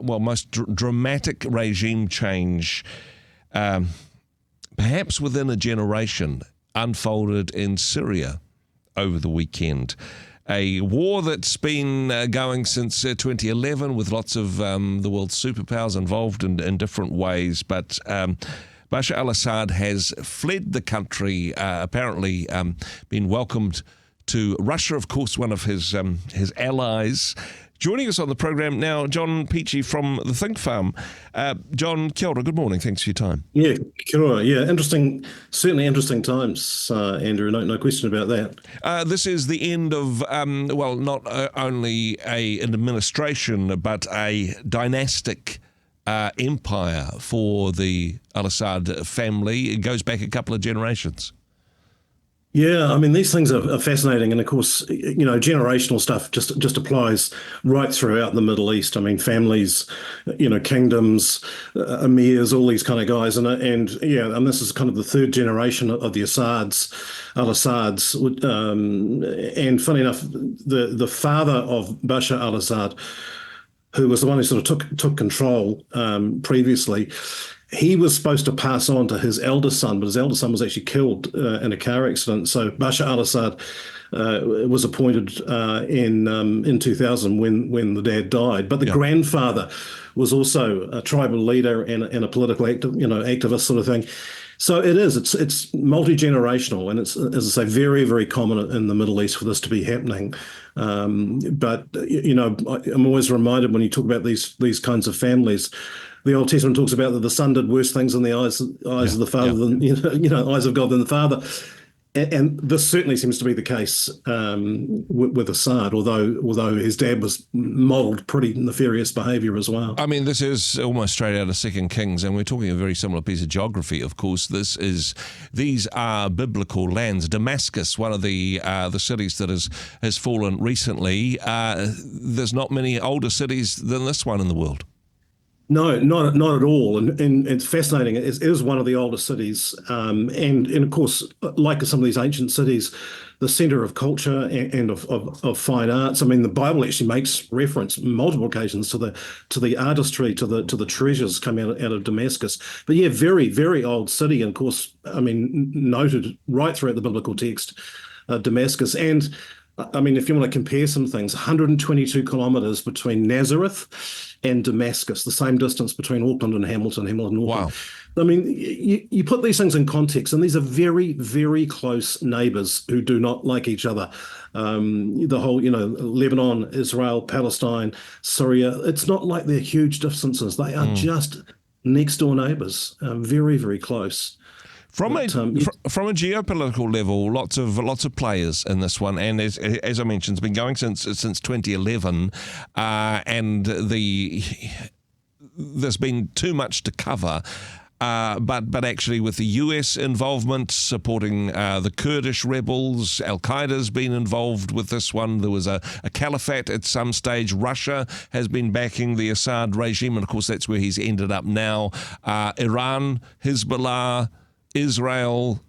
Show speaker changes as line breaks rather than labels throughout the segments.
most dramatic regime change, perhaps within a generation, unfolded in Syria over the weekend. A war that's been going since 2011 with lots of the world's superpowers involved in different ways. But Bashar al-Assad has fled the country, apparently been welcomed to Russia, of course, one of his allies. Joining us on the program now, John Peachey from the Think Farm. John, kia ora, good morning. Thanks for your time.
Yeah, kia ora. Yeah, certainly interesting times, Andrew. No question about that.
This is the end of, not only an administration, but a dynastic empire for the al-Assad family. It goes back a couple of generations.
Yeah, I mean, these things are fascinating. And of course, generational stuff just applies right throughout the Middle East. I mean, families, kingdoms, emirs, all these kind of guys. And this is kind of the third generation of the al-Assads. And funny enough, the father of Bashar al-Assad, who was the one who sort of took control previously, he was supposed to pass on to his eldest son, but his eldest son was actually killed in a car accident. So Bashar al-Assad was appointed in 2000 when the dad died. But the grandfather was also a tribal leader and a political activist sort of thing. So it's multi-generational, and it's, as I say, very, very common in the Middle East for this to be happening. But I'm always reminded when you talk about these kinds of families, the Old Testament talks about that the son did worse things in the eyes of the father than eyes of God than the father, and this certainly seems to be the case with Assad. Although his dad was modelled pretty nefarious behaviour as well.
I mean, this is almost straight out of 2 Kings, and we're talking a very similar piece of geography. Of course, these are biblical lands. Damascus, one of the cities that has fallen recently. There's not many older cities than this one in the world.
No, not at all. And it's fascinating. It is one of the oldest cities. And of course, like some of these ancient cities, the centre of culture and of fine arts. I mean, the Bible actually makes reference multiple occasions to the artistry, to the treasures coming out of Damascus. But yeah, very, very old city. And of course, I mean, noted right throughout the biblical text, Damascus. And I mean, if you want to compare some things, 122 kilometres between Nazareth and Damascus, the same distance between Auckland and Hamilton, Auckland.
Wow.
I mean, you put these things in context, and these are very, very close neighbours who do not like each other. The whole, Lebanon, Israel, Palestine, Syria, it's not like they're huge distances. They are just next door neighbours, very, very close.
From a geopolitical level, lots of players in this one, and as I mentioned, it's been going since 2011, and there's been too much to cover. But actually, with the US involvement supporting the Kurdish rebels, Al-Qaeda's been involved with this one. There was a caliphate at some stage. Russia has been backing the Assad regime, and of course that's where he's ended up now. Iran, Hezbollah, Israel,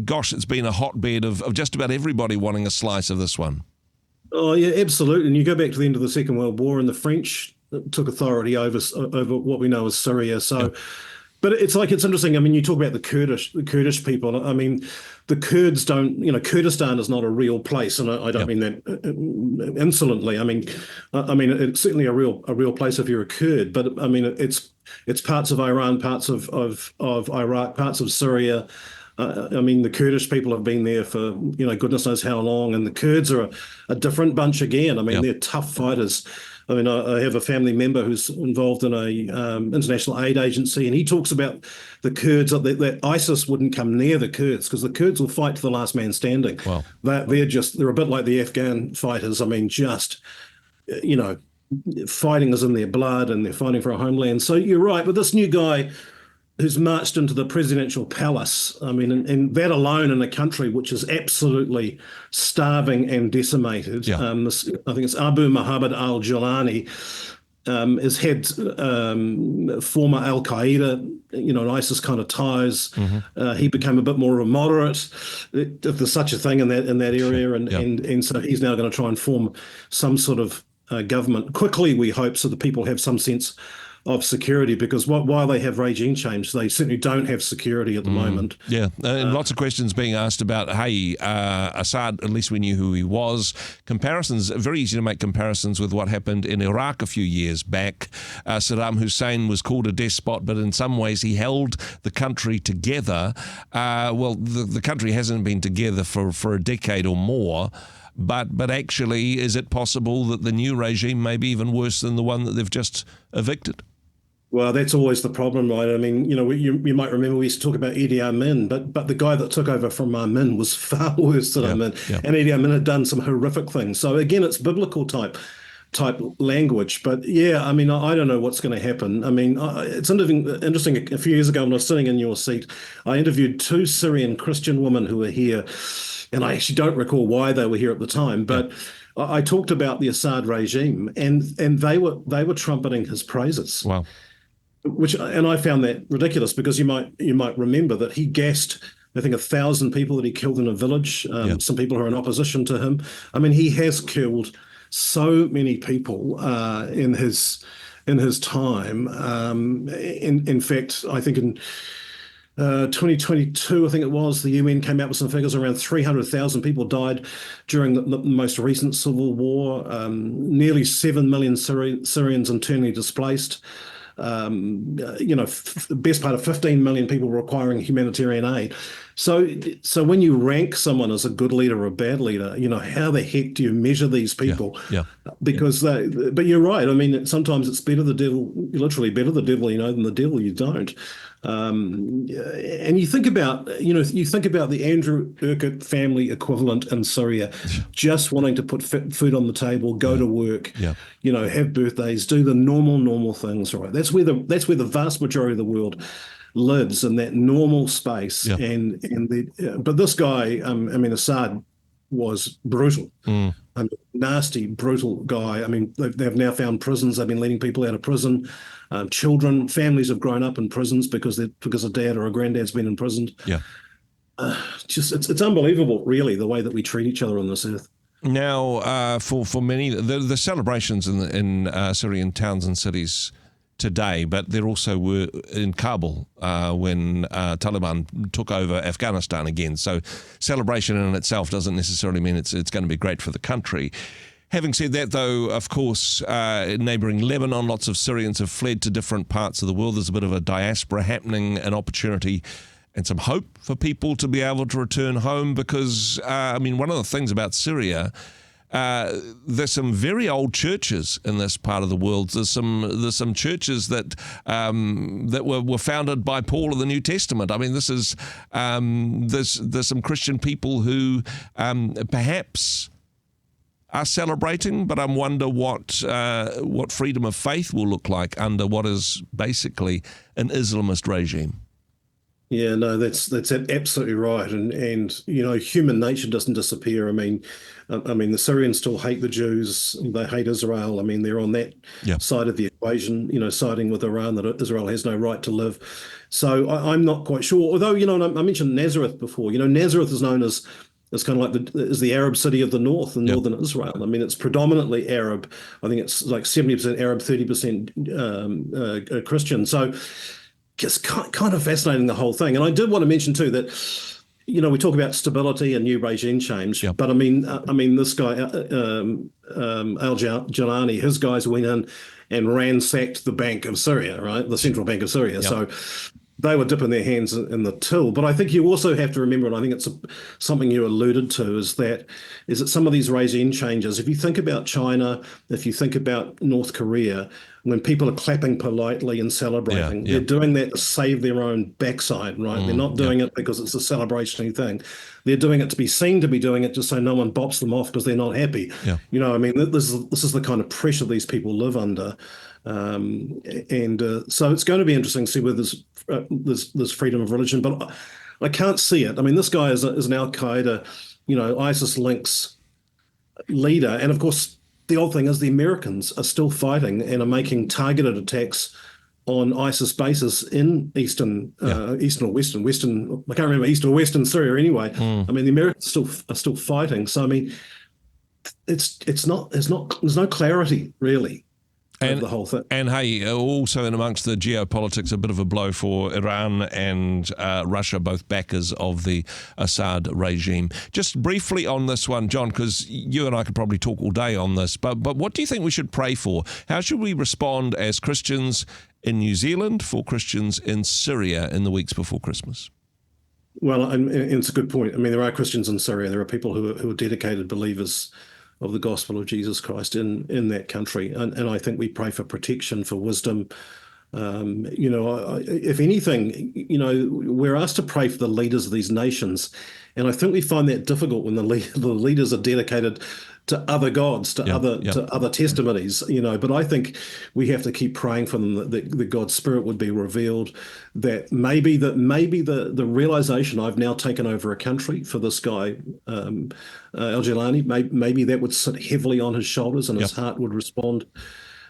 gosh, it's been a hotbed of just about everybody wanting a slice of this one.
Oh, yeah, absolutely. And you go back to the end of the Second World War, and the French took authority over what we know as Syria. So, but it's interesting. I mean, you talk about the Kurdish people. I mean, the Kurds don't, Kurdistan is not a real place, and I don't mean that insolently. I mean, it's certainly a real place if you're a Kurd, but I mean, it's parts of Iran, parts of Iraq, parts of Syria. I mean, the Kurdish people have been there for, goodness knows how long, and the Kurds are a different bunch again. I mean, they're tough fighters. I mean, I have a family member who's involved in a international aid agency, and he talks about the Kurds, that ISIS wouldn't come near the Kurds because the Kurds will fight to the last man standing.
Wow.
They're a bit like the Afghan fighters. I mean, fighting is in their blood, and they're fighting for a homeland. So you're right, but this new guy who's marched into the presidential palace, I mean, and that alone in a country which is absolutely starving and decimated. I think it's Abu Muhammad al-Jilani, has had former Al-Qaeda, and ISIS kind of ties. Mm-hmm. He became a bit more of a moderate, if there's such a thing in that area, and so he's now going to try and form some sort of government quickly, we hope, so the people have some sense of security, because while they have regime change, they certainly don't have security at the moment.
Yeah, and lots of questions being asked about, hey, Assad, at least we knew who he was. Comparisons, very easy to make comparisons with what happened in Iraq a few years back. Saddam Hussein was called a despot, but in some ways he held the country together. Well, the country hasn't been together for a decade or more. But actually, is it possible that the new regime may be even worse than the one that they've just evicted?
Well, that's always the problem, right? I mean, you might remember we used to talk about Idi Amin, but the guy that took over from Amin was far worse than Amin, and Idi Amin had done some horrific things. So again, it's biblical type language. But yeah, I mean, I don't know what's going to happen. I mean, it's interesting. A few years ago, when I was sitting in your seat, I interviewed two Syrian Christian women who were here, and I actually don't recall why they were here at the time, but I talked about the Assad regime, and they were trumpeting his praises.
Wow.
And I found that ridiculous, because you might remember that he gassed, I think, 1,000 people that he killed in a village. Some people who are in opposition to him. I mean, he has killed so many people in his time. In fact, I think in 2022, I think it was, the UN came out with some figures around 300,000 people died during the most recent civil war. Nearly 7 million Syrians internally displaced. The best part of 15 million people requiring humanitarian aid. So when you rank someone as a good leader or a bad leader, how the heck do you measure these people? Because but you're right. I mean, sometimes it's literally better the devil you know than the devil you don't. And you think about the Andrew Urquhart family equivalent in Syria, just wanting to put food on the table, go to work, have birthdays, do the normal things, right? That's where the vast majority of the world lives, in that normal space. But this guy, Assad, was brutal. Nasty, brutal guy. I mean, they've now found prisons. They've been letting people out of prison. Children, families have grown up in prisons because a dad or a granddad's been imprisoned. It's unbelievable, really, the way that we treat each other on this earth.
Now, for many, the celebrations in Syrian towns and cities today, but there also were in Kabul when Taliban took over Afghanistan again. So celebration in itself doesn't necessarily mean it's going to be great for the country. Having said that, though, of course, neighbouring Lebanon, lots of Syrians have fled to different parts of the world. There's a bit of a diaspora happening, an opportunity and some hope for people to be able to return home, because, one of the things about Syria, there's some very old churches in this part of the world. There's some churches that were founded by Paul in the New Testament. I mean, this is there's some Christian people who perhaps are celebrating, but I wonder what freedom of faith will look like under what is basically an Islamist regime.
Yeah, no, that's absolutely right, and human nature doesn't disappear. I mean, the Syrians still hate the Jews. They hate Israel. I mean, they're on that side of the equation, siding with Iran, that Israel has no right to live. So I'm not quite sure. Although, I mentioned Nazareth before. Nazareth is known as kind of like the Arab city of the north in northern Israel. I mean, it's predominantly Arab. I think it's like 70% Arab, 30% Christian. So just kind of fascinating, the whole thing. And I did want to mention too that, we talk about stability and new regime change, but I mean, this guy, al-Jilani, his guys went in and ransacked the Bank of Syria, right? The Central Bank of Syria. Yep. So they were dipping their hands in the till. But I think you also have to remember, and I think it's something you alluded to, is that some of these regime changes, if you think about China, if you think about North Korea, when people are clapping politely and celebrating, they're doing that to save their own backside, right? They're not doing it because it's a celebratory thing. They're doing it to be seen to be doing it just so no one bops them off because they're not happy. Yeah. This is the kind of pressure these people live under. So it's going to be interesting to see whether there's freedom of religion, but I can't see it. I mean, this guy is an al-Qaeda, ISIS links leader. And of course, the odd thing is the Americans are still fighting and are making targeted attacks on ISIS bases in eastern or western, I can't remember, east or western Syria anyway. I mean, the Americans are still fighting. So, I mean, there's no clarity really of the whole thing.
And hey, also in amongst the geopolitics, a bit of a blow for Iran and Russia, both backers of the Assad regime. Just briefly on this one, John, because you and I could probably talk all day on this, but what do you think we should pray for? How should we respond as Christians in New Zealand, for Christians in Syria in the weeks before Christmas?
Well, and it's a good point. I mean, there are Christians in Syria. There are people who are dedicated believers of the gospel of Jesus Christ in that country. And I think we pray for protection, for wisdom. If anything, we're asked to pray for the leaders of these nations. And I think we find that difficult when the leaders are dedicated to other gods, to other testimonies, But I think we have to keep praying for them that God's Spirit would be revealed, that maybe the realization I've now taken over a country for this guy, al-Jilani, maybe that would sit heavily on his shoulders and his heart would respond.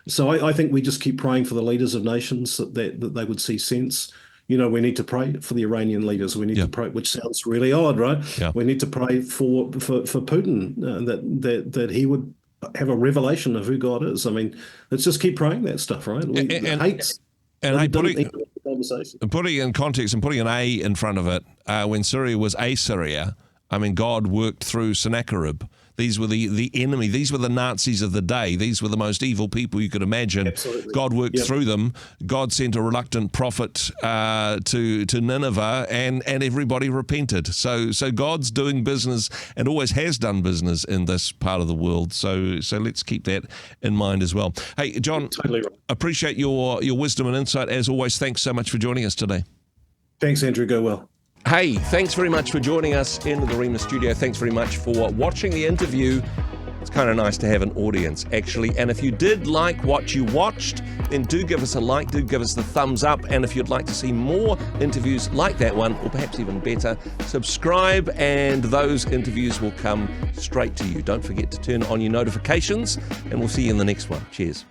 So I think we just keep praying for the leaders of nations that they would see sense. We need to pray for the Iranian leaders. We need to pray, which sounds really odd, right? Yeah. We need to pray for Putin, that he would have a revelation of who God is. I mean, let's just keep praying that stuff, right? Putting in context and putting an A in front of it, when Syria was Assyria, I mean, God worked through Sennacherib. These were the enemy. These were the Nazis of the day. These were the most evil people you could imagine. Absolutely.
God worked through them. God sent a reluctant prophet to Nineveh, and everybody repented. So God's doing business and always has done business in this part of the world. So let's keep that in mind as well. Hey, John,
totally right.
Appreciate your wisdom and insight as always. Thanks so much for joining us today.
Thanks, Andrew. Go well.
Hey, thanks very much for joining us in the Rhema studio. Thanks very much for watching the interview. It's kind of nice to have an audience, actually. And if you did like what you watched, then do give us a like, do give us the thumbs up. And if you'd like to see more interviews like that one, or perhaps even better, subscribe and those interviews will come straight to you. Don't forget to turn on your notifications, and we'll see you in the next one. Cheers.